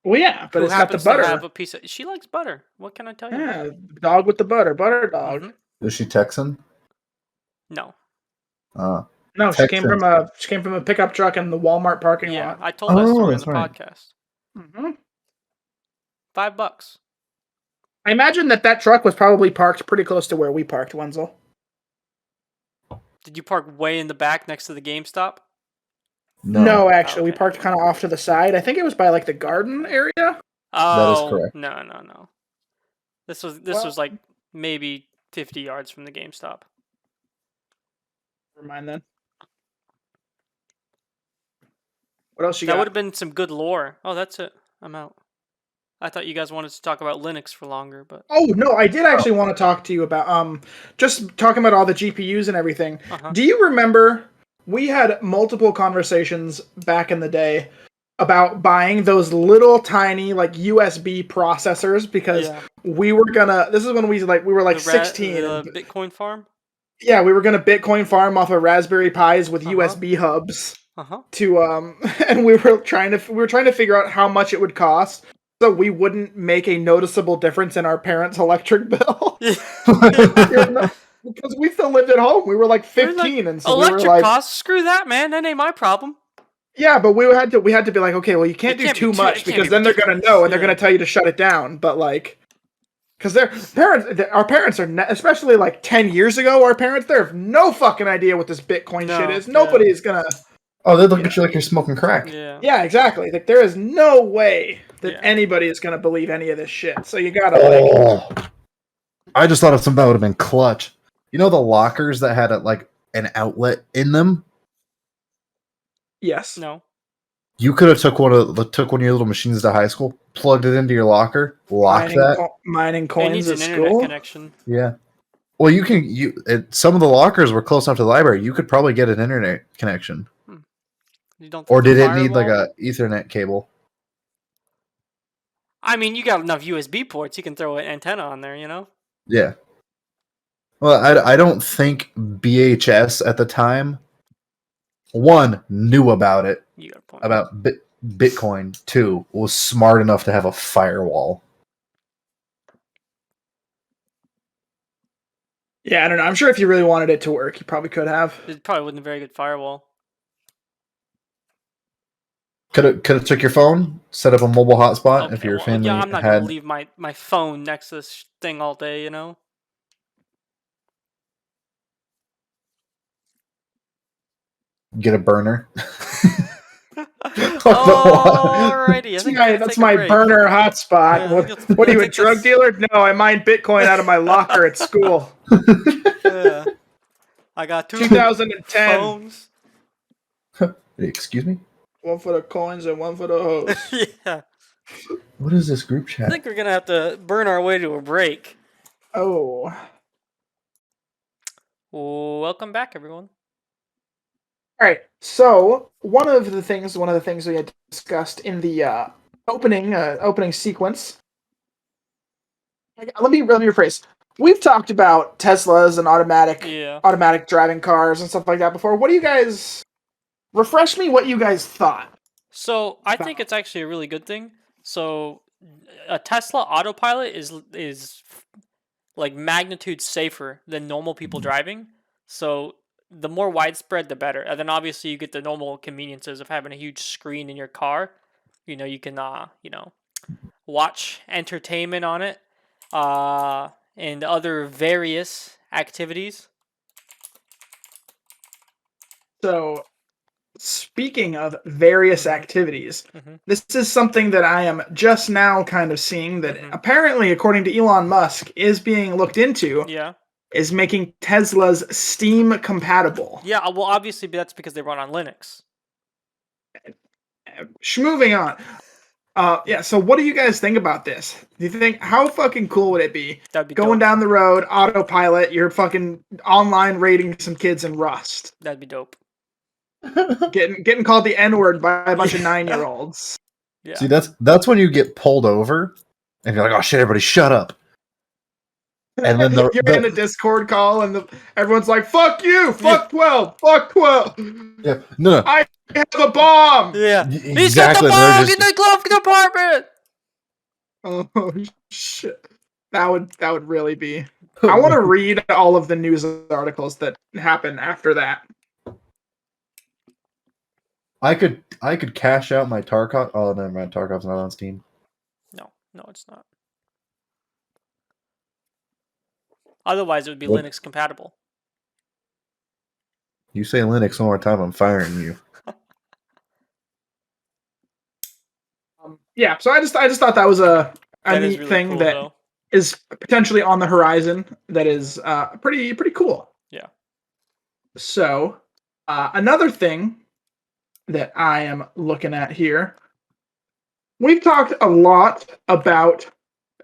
Well, yeah, but Who it's got the happens butter. to have a piece of. She likes butter. What can I tell you? Yeah, dog with the butter dog. Mhm. Is she Texan? No. No, she Texans. came from a pickup truck in the Walmart parking Yeah, lot. I told that story on that's the right. podcast. Mm-hmm. $5. I imagine that truck was probably parked pretty close to where we parked, Wenzel. Did you park way in the back next to the GameStop? No, actually, we Okay. parked kind of off to the side. I think it was by like the garden area. Oh, correct. No. This was Well- was like maybe 50 yards from the GameStop. Never mind then. What else you That got? would have been some good lore. Oh, that's it. I'm out. I thought you guys wanted to talk about Linux for longer, but Oh no, I did actually want to talk to you about just talking about all the GPUs and everything. Do you remember we had multiple conversations back in the day about buying those little tiny like USB processors because we were gonna. This is when we were like 16. The Bitcoin farm. Yeah, we were gonna Bitcoin farm off of Raspberry Pis with USB hubs to and we were trying to figure out how much it would cost so we wouldn't make a noticeable difference in our parents' electric bill. Because we still lived at home. We were like 15, and so electric we were like, costs. Screw that, man. That ain't my problem. Yeah, but we had to be like, okay, well, you can't do too much because then they're gonna know and they're gonna tell you to shut it down. But like, because our parents are especially like 10 years ago. Our parents, they have no fucking idea what this Bitcoin shit is. Nobody is gonna. Oh, they look at you like you're smoking crack. Yeah, exactly. Like there is no way that anybody is gonna believe any of this shit. So you gotta I just thought of something that would have been clutch. You know the lockers that had an outlet in them? Yes. No. You could have took one of your little machines to high school, plugged it into your locker, locked mining coins at school. Internet connection. Yeah. Well, some of the lockers were close enough to the library. You could probably get an internet connection. You don't. Or did it need like a Ethernet cable? I mean, you got enough USB ports. You can throw an antenna on there. You know. Yeah. Well, I don't think BHS at the time, one, knew about it, about Bitcoin, two, was smart enough to have a firewall. Yeah, I don't know. I'm sure if you really wanted it to work, you probably could have. It probably wasn't a very good firewall. Could have took your phone, set up a mobile hotspot if your family had... I'm not going to leave my phone next to this thing all day, you know? Get a burner. Alrighty, that's my burner hotspot. Yeah, what are you, a drug dealer? No, I mined Bitcoin out of my locker at school. Yeah. I got 2010 phones. Excuse me? One for the coins and one for the hose. Yeah. What is this group chat? I think we're gonna have to burn our way to a break. Oh. Welcome back, everyone. All right. So one of the things we had discussed in the opening sequence. Let me rephrase. We've talked about Teslas and automatic driving cars and stuff like that before. What do you guys? Refresh me what you guys thought. So I think it's actually a really good thing. So a Tesla autopilot is like magnitude safer than normal people driving. So the more widespread, the better. And then obviously you get the normal conveniences of having a huge screen in your car. You know, you can watch entertainment on it, and other various activities. So, speaking of various activities, this is something that I am just now kind of seeing that apparently, according to Elon Musk, is being looked into. Yeah. Is making Teslas Steam compatible. Yeah, well, obviously that's because they run on Linux. Moving on. Yeah, so what do you guys think about this? Do you think, how fucking cool would it be? That'd be going dope. Down the road, autopilot, you're fucking online raiding some kids in Rust. That'd be dope. Getting called the N-word by a bunch of 9-year-olds. Yeah. See, that's when you get pulled over, and you're like, oh shit, everybody shut up. And then you're in a Discord call, and everyone's like, "Fuck you, fuck 12, fuck 12." Yeah, no. I have a bomb. Yeah, exactly. He's got the bomb in the glove compartment. Oh shit, that would really be. I want to read all of the news articles that happen after that. I could cash out my Tarkov. Oh, never mind. Tarkov's not on Steam. No, it's not. Otherwise, it would be Linux compatible. You say Linux one more time, I'm firing you. Yeah, so I just thought that was a neat really thing cool, that though. Is potentially on the horizon. That is pretty cool. Yeah. So another thing that I am looking at here we've talked a lot about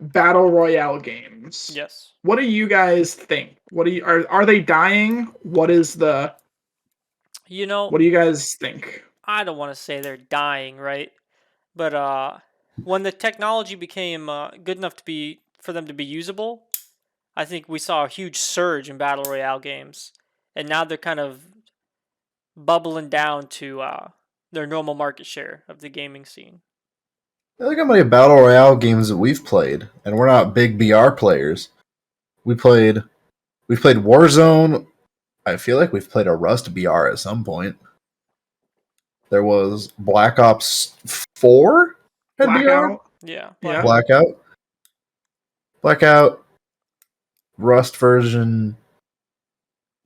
battle royale games. Yes. What do you guys think? What do you are they dying? What is the You know, what do you guys think? I don't want to say they're dying, right? But when the technology became good enough to be for them to be usable, I think we saw a huge surge in battle royale games, and now they're kind of bubbling down to their normal market share of the gaming scene. Look how many battle royale games that we've played, and we're not big BR players. We've played Warzone. I feel like we've played a Rust BR at some point. There was Black Ops 4 had BR. Blackout? Yeah, Yeah. Blackout, Rust version.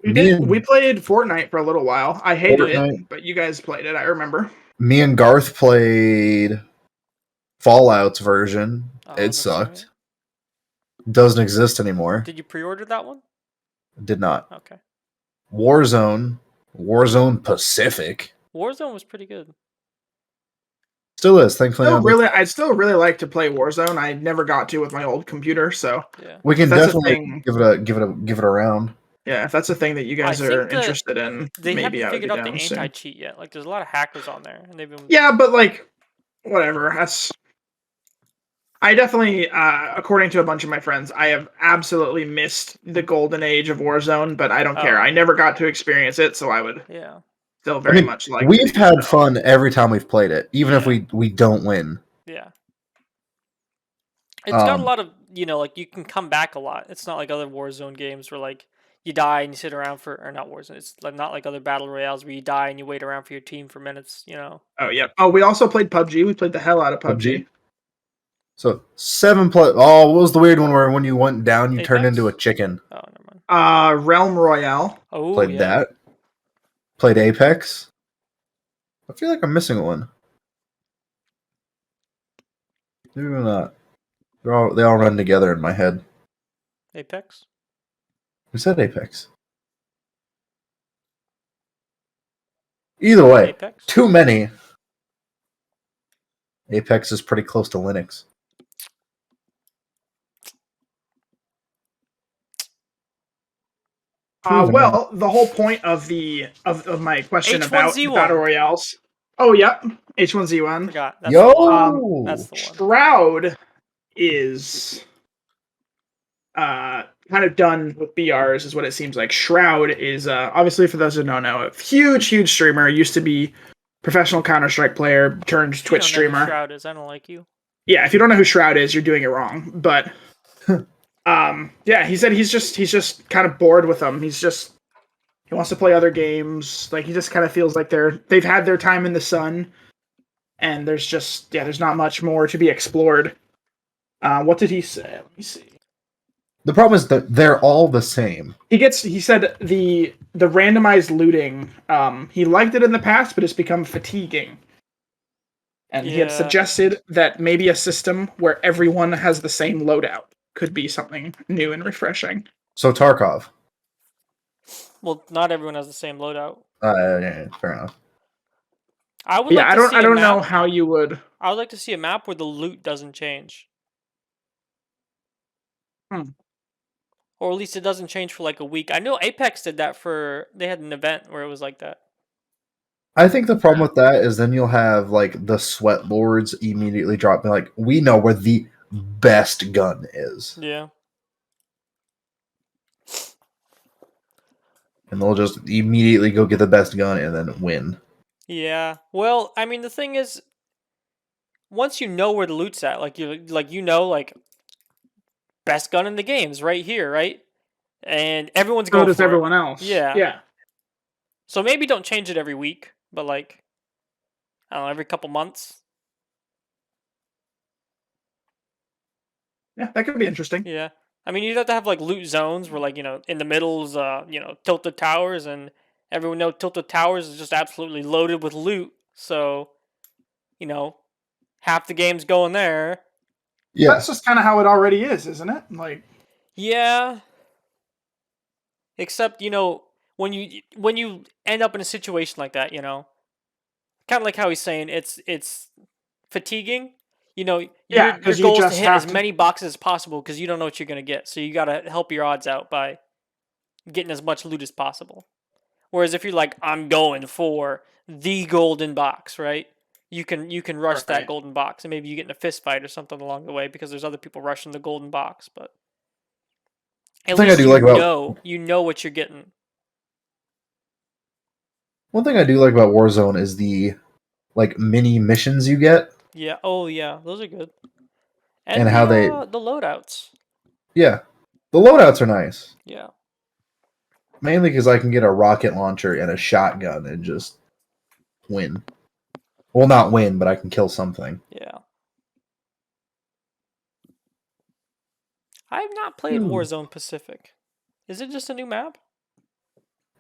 We played Fortnite for a little while. I hated Fortnite. it, but you guys played it. I remember. Me and Garth played Fallout's version. Oh, It that's sucked. right. Doesn't exist anymore. Did you pre-order that one? Did not. Okay. Warzone Pacific. Warzone was pretty good. Still is, thankfully. I'd still really like to play Warzone. I never got to with my old computer, so Yeah. We can That's a definitely thing. give it a round. yeah, if that's a thing that you guys I are think interested in, They maybe haven't I would be figured out the down soon. anti-cheat yet. Like, there's a lot of hackers on there, and they've been. Yeah, but like, whatever. I definitely, according to a bunch of my friends, I have absolutely missed the golden age of Warzone, but I don't care. Oh. I never got to experience it, so I would Yeah. still very much like. We've had fun every time we've played it, even if Yeah. we don't win. Yeah. It's got a lot of, like you can come back a lot. It's not like other Warzone games where like you die and you sit around or not Warzone. It's like not like other battle royales where you die and you wait around for your team for minutes. Oh yeah. Oh, we also played PUBG. We played the hell out of PUBG. So 7 play. Oh, what was the weird one where when you went down, you turned Apex? into a chicken? Oh, never mind. Realm Royale. Oh, Played yeah. that. Played Apex. I feel like I'm missing one. Maybe not. They all run together in my head. Apex. Who said Apex? Either way, Apex. too many. Apex is pretty close to Linux. Well, the whole point of of my question about H1Z1. battle royales. Oh, yep, H1Z1. Forgot. That's Yo! the one. That's the one. Shroud is kind of done with BRs, is what it seems like. Shroud is obviously, for those who don't know, a huge streamer. Used to be professional Counter-Strike player turned You Twitch don't know who streamer. Shroud is. I don't like you. Yeah, if you don't know who Shroud is, you're doing it wrong. But yeah, he said he's just kind of bored with them. He wants to play other games. Like, he just kind of feels like they've had their time in the sun, and there's not much more to be explored. What did he say? Let me see. The problem is that they're all the same. He said the randomized looting, he liked it in the past, but it's become fatiguing. And he had suggested that maybe a system where everyone has the same loadout could be something new and refreshing. So Tarkov. Well, not everyone has the same loadout. Yeah, fair enough. I would. I don't know how you would. I would like to see a map where the loot doesn't change. Or at least it doesn't change for like a week. I know Apex did that they had an event where it was like that. I think the problem with that is then you'll have like the sweat lords immediately dropping like, we know where the best gun is. Yeah. And they'll just immediately go get the best gun and then win. Yeah. Well, I mean, the thing is, once you know where the loot's at, like best gun in the game's right here, right? And everyone's going for it. So does everyone else. Yeah. Yeah. So maybe don't change it every week, but like, I don't know, every couple months. Yeah, that could be interesting. Yeah. I mean, you'd have to have like loot zones where like, in the middle's, tilted towers, and everyone knows tilted towers is just absolutely loaded with loot. So, half the game's going there. Yeah. That's just kind of how it already is, isn't it? Like, yeah. Except, when you end up in a situation like that, kind of like how he's saying, it's fatiguing. You know, Yeah, your 'cause you goal is to just hit have as to- many boxes as possible because you don't know what you're gonna get. So you gotta help your odds out by getting as much loot as possible. Whereas if you're like, I'm going for the golden box, right? You can rush that Right. golden box, and maybe you get in a fist fight or something along the way because there's other people rushing the golden box. But at Thing I least do like about you know what you're getting. one thing I do like about Warzone is the like mini missions you get Yeah. Oh yeah, those are good. and And how they the loadouts. yeah, the loadouts are nice. Yeah. Mainly because I can get a rocket launcher and a shotgun and just win. Well, not win, but I can kill something. Yeah. I have not played Ooh. Warzone Pacific. Is it just a new map?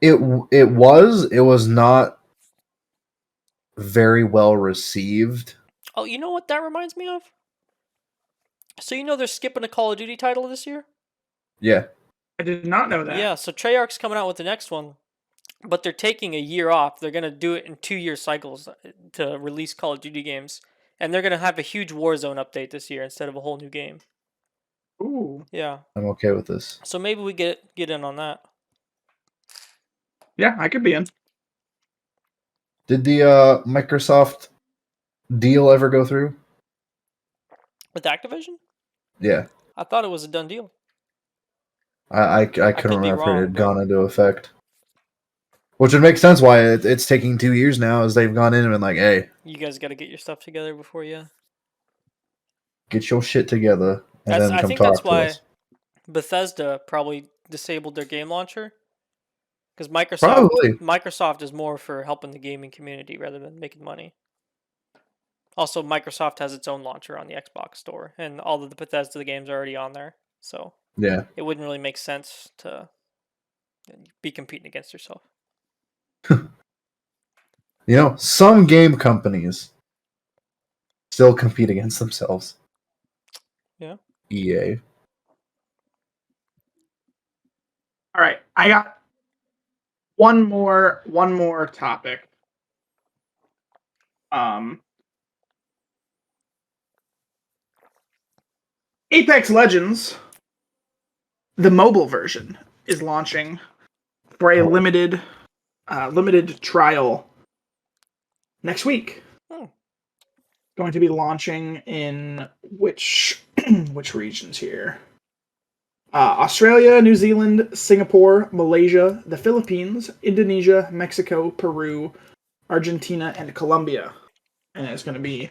It was not very well received. Oh, you know what that reminds me of? So you know they're skipping a Call of Duty title this year? Yeah, I did not know that. Yeah, so Treyarch's coming out with the next one, but they're taking a year off. They're gonna do it in 2-year cycles to release Call of Duty games, and they're gonna have a huge Warzone update this year instead of a whole new game. Ooh. Yeah, I'm okay with this. so maybe we get in on that. Yeah, I could be in. Did the Microsoft deal ever go through? With Activision, Yeah, I thought it was a done deal. I couldn't could be remember if it wrong, had but- gone into effect. Which would make sense why it's taking 2 years now, as they've gone in and been like, "Hey, You guys got to get your stuff together before you. get your shit together and That's then I come think talk that's to why us." Bethesda probably disabled their game launcher because Probably. Microsoft is more for helping the gaming community rather than making money. Also, Microsoft has its own launcher on the Xbox store, and all of the Bethesda games are already on there, so Yeah. it wouldn't really make sense to be competing against yourself. You know, some game companies still compete against themselves. Yeah. EA. All right, I got one more topic. Apex Legends, the mobile version, is launching for a limited trial next week. Going to be launching in which regions here? Australia, New Zealand, Singapore, Malaysia, the Philippines, Indonesia, Mexico, Peru, Argentina, and Colombia. And it's going to be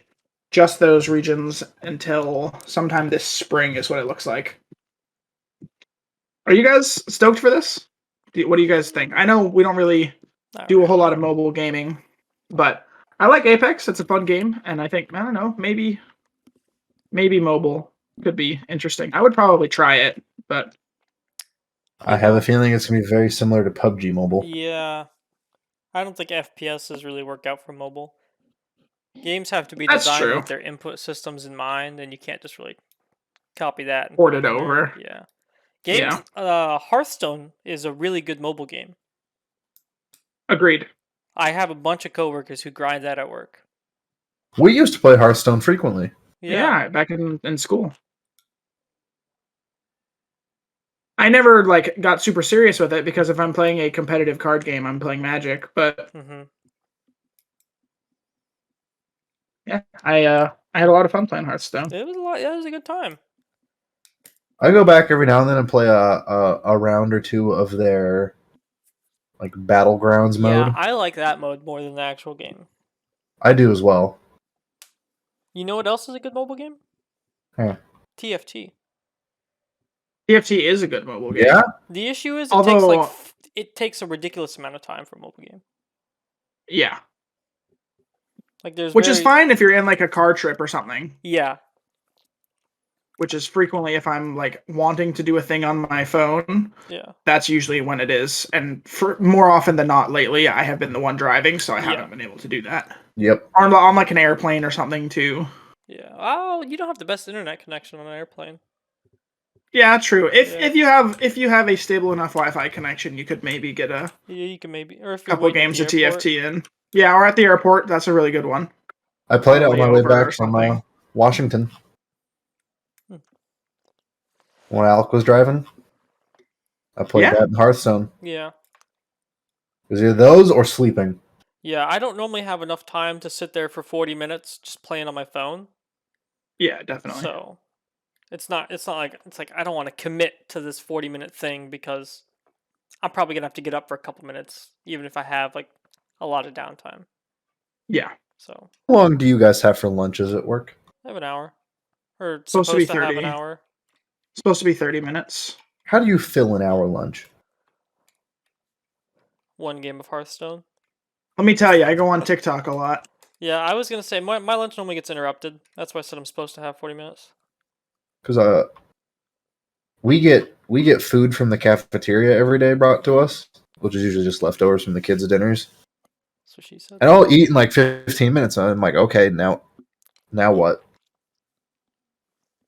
just those regions until sometime this spring is what it looks like. Are you guys stoked for this? What do you guys think? I know we don't really do a whole lot of mobile gaming, but I like Apex. It's a fun game, and I think, I don't know, maybe mobile could be interesting. I would probably try it, but I have a feeling it's going to be very similar to PUBG Mobile. Yeah, I don't think FPSs really work out for mobile. Games have to be That's designed true. with their input systems in mind, and you can't just really copy that and Port put it in there. over. Yeah. Games. Hearthstone is a really good mobile game. Agreed. I have a bunch of coworkers who grind that at work. We used to play Hearthstone frequently. Yeah, back in school. I never got super serious with it because if I'm playing a competitive card game, I'm playing Magic. But yeah, I had a lot of fun playing Hearthstone. It was a lot. Yeah, it was a good time. I go back every now and then and play a round or two of their battlegrounds mode. Yeah, I like that mode more than the actual game. I do as well. You know what else is a good mobile game? Huh. TFT. TFT is a good mobile game. Yeah. The issue is Although, it takes a ridiculous amount of time for a mobile game. Yeah. There's which is fine if you're in a car trip or something. Yeah. Which is frequently if I'm wanting to do a thing on my phone. Yeah. That's usually when it is, and for more often than not lately, I have been the one driving, so I haven't been able to do that. Yep. On an airplane or something too. Yeah. Oh, you don't have the best internet connection on an airplane. Yeah, true. If you have a stable enough Wi-Fi connection, you could maybe get you can maybe or if couple games of TFT in. Yeah, or at the airport. That's a really good one. I played it on my way back Washington. Hmm. When Alec was driving, I played Yeah. that in Hearthstone. Yeah. It was either those or sleeping. Yeah, I don't normally have enough time to sit there for 40 minutes just playing on my phone. Yeah, definitely. So it's not like I don't want to commit to this 40-minute thing because I'm probably gonna have to get up for a couple minutes, even if I have like a lot of downtime. Yeah. So How long do you guys have for lunches at work? I have an hour. Or Supposed to be supposed to have an 30. hour. Supposed to be 30 minutes. How do you fill an hour lunch? One game of Hearthstone. Let me tell you, I go on TikTok a lot. Yeah, I was gonna say my lunch normally gets interrupted. That's why I said I'm supposed to have 40 minutes. Because we get food from the cafeteria every day brought to us, which is usually just leftovers from the kids' dinners. That's what she said. And I'll eat in like 15 minutes. And I'm like, okay, now what?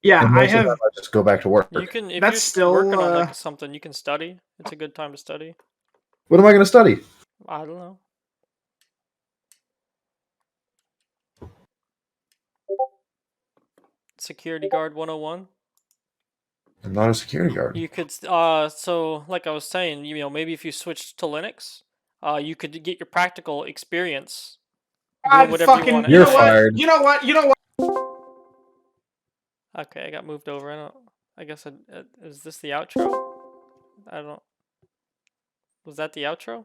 Yeah, And I most of the have. time I just go back to work. You can if That's you're still, working on like something, you can study. It's a good time to study. What am I going to study? I don't know. Security Guard 101. I'm not a security guard. You could so like I was saying, you know, maybe if you switched to Linux, you could get your practical experience doing God whatever you fucking. want You You're know what? fired. You know what? You know what? Okay, I got moved over. I guess is this the outro? I don't. Was that the outro?